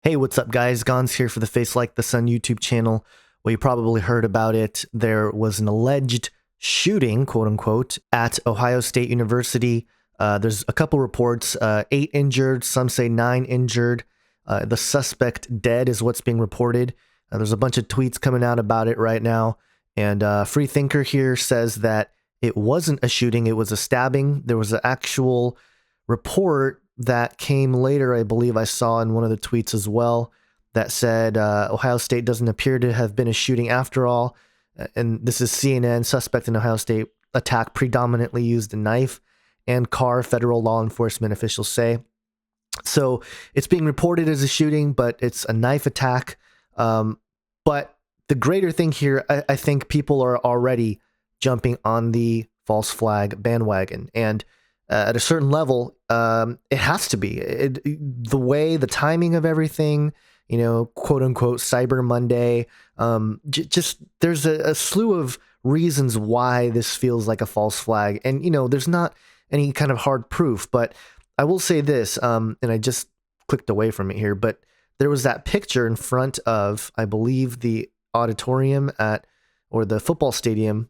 Hey, what's up, guys? Gons here for the Face Like the Sun YouTube channel. Well, you probably heard about it. There was an alleged shooting, quote unquote, at Ohio State University. There's a couple reports, 8 injured, some say 9 injured. The suspect dead is what's being reported. There's a bunch of tweets coming out about it right now. And Free Thinker here says that it wasn't a shooting, it was a stabbing. There was an actual report that came later, I believe I saw in one of the tweets as well, that said Ohio State doesn't appear to have been a shooting after all. And this is CNN. Suspect in Ohio State attack predominantly used a knife and car, federal law enforcement officials say. So it's being reported as a shooting, but it's a knife attack. But the greater thing here, I think people are already jumping on the false flag bandwagon. And at a certain level, it has to be. The timing of everything, quote unquote, CyberMonday, just there's a slew of reasons why this feels like a false flag. And, there's not any kind of hard proof, but I will say this, and I just clicked away from it here, but there was that picture in front of, I believe, the auditorium or the football stadium.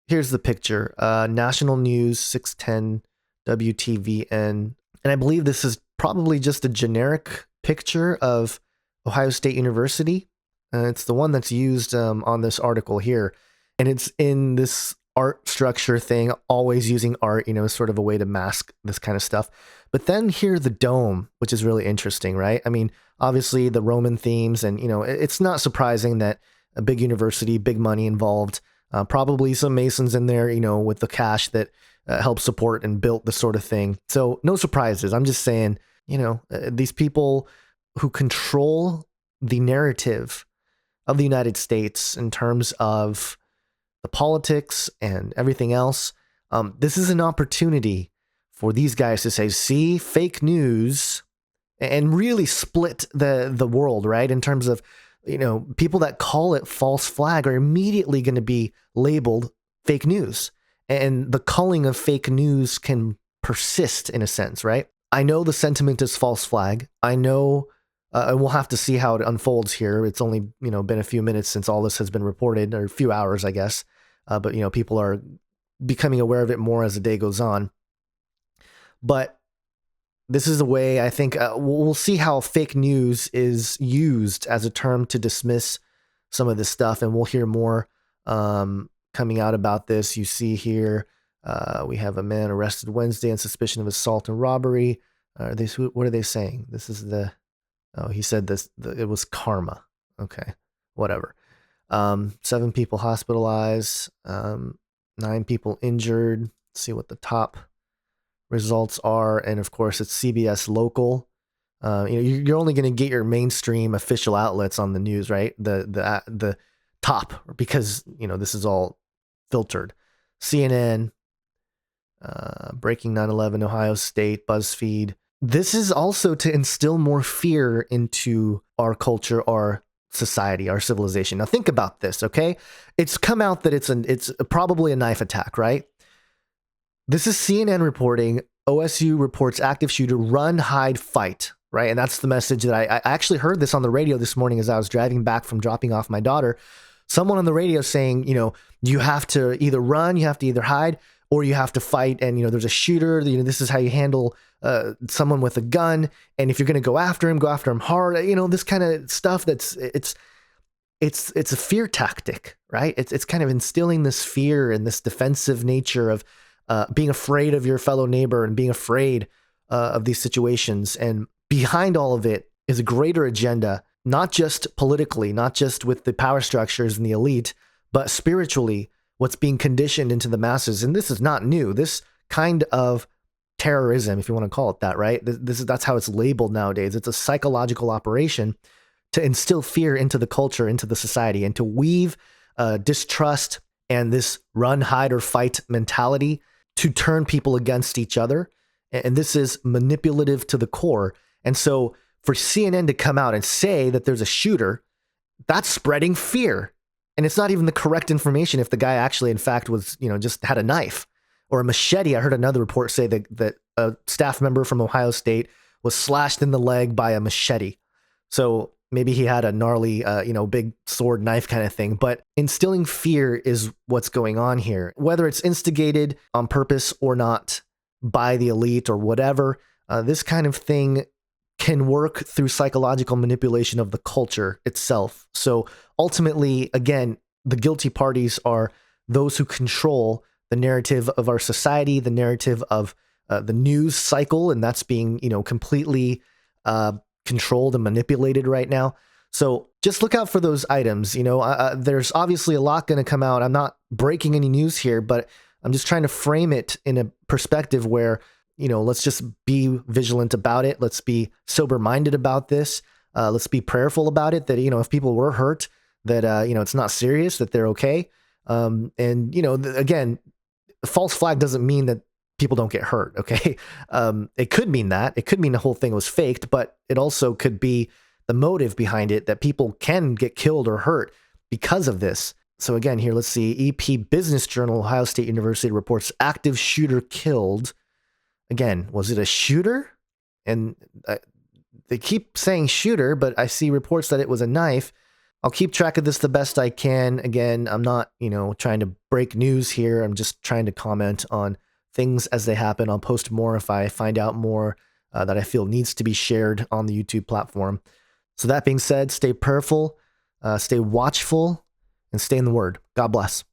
Here's the picture, National News 610 WTVN. And I believe this is probably just a generic picture of Ohio State University. It's the one that's used on this article here. And it's in this art structure thing, always using art, sort of a way to mask this kind of stuff. But then here, the dome, which is really interesting, right? I mean, obviously the Roman themes, and, it's not surprising that a big university, big money involved, probably some Masons in there, with the cash that helped support and built this sort of thing. So no surprises. I'm just saying, these people who control the narrative of the United States in terms of the politics and everything else, this is an opportunity for these guys to say, see, fake news, and really split the world, right? In terms of, people that call it false flag are immediately going to be labeled fake news. And the culling of fake news can persist in a sense, right? I know the sentiment is false flag. I know, and we'll have to see how it unfolds here. It's only, been a few minutes since all this has been reported, or a few hours, I guess. But, people are becoming aware of it more as the day goes on. But this is a way, I think, we'll see how fake news is used as a term to dismiss some of this stuff. And we'll hear more coming out about this. You see here, we have a man arrested Wednesday on suspicion of assault and robbery. What are they saying? This is he said this, it was karma. Okay, whatever. 7 people hospitalized, 9 people injured. Let's see what the top results are. And of course, it's CBS local. You're only going to get your mainstream official outlets on the news, right? The top, because, this is all filtered. CNN, breaking 9/11, Ohio State, BuzzFeed. This is also to instill more fear into our culture, our society, our civilization. Now think about this, okay? It's come out that it's probably a knife attack, right? This is CNN reporting. OSU reports active shooter, run, hide, fight, right? And that's the message that I actually heard this on the radio this morning as I was driving back from dropping off my daughter. Someone on the radio saying, you have to either run, you have to either hide, or you have to fight. And, there's a shooter, this is how you handle someone with a gun. And if you're going to go after him hard, this kind of stuff it's a fear tactic, right? It's kind of instilling this fear and this defensive nature of being afraid of your fellow neighbor and being afraid of these situations. And behind all of it is a greater agenda, not just politically, not just with the power structures and the elite, but spiritually, what's being conditioned into the masses. And this is not new. This kind of terrorism, if you want to call it that, right? That's how it's labeled nowadays. It's a psychological operation to instill fear into the culture, into the society, and to weave distrust and this run, hide, or fight mentality to turn people against each other. And this is manipulative to the core. And so for CNN to come out and say that there's a shooter, that's spreading fear. And it's not even the correct information if the guy actually, in fact, was, just had a knife or a machete. I heard another report say that a staff member from Ohio State was slashed in the leg by a machete. So maybe he had a gnarly, big sword knife kind of thing. But instilling fear is what's going on here. Whether it's instigated on purpose or not by the elite or whatever, this kind of thing can work through psychological manipulation of the culture itself. So ultimately, again, the guilty parties are those who control the narrative of our society, the narrative of the news cycle, and that's being, completely controlled and manipulated right now. So just look out for those items. There's obviously a lot going to come out. I'm not breaking any news here, but I'm just trying to frame it in a perspective where, let's just be vigilant about it. Let's be sober-minded about this. Let's be prayerful about it, that, if people were hurt, that, it's not serious, that they're okay. Again, false flag doesn't mean that people don't get hurt, okay? It could mean that. It could mean the whole thing was faked, but it also could be the motive behind it, that people can get killed or hurt because of this. So again, here, let's see. EP Business Journal, Ohio State University reports active shooter killed. Again, was it a shooter? And they keep saying shooter, but I see reports that it was a knife. I'll keep track of this the best I can. Again, I'm not, trying to break news here. I'm just trying to comment on things as they happen. I'll post more if I find out more that I feel needs to be shared on the YouTube platform. So that being said, stay prayerful, stay watchful, and stay in the Word. God bless.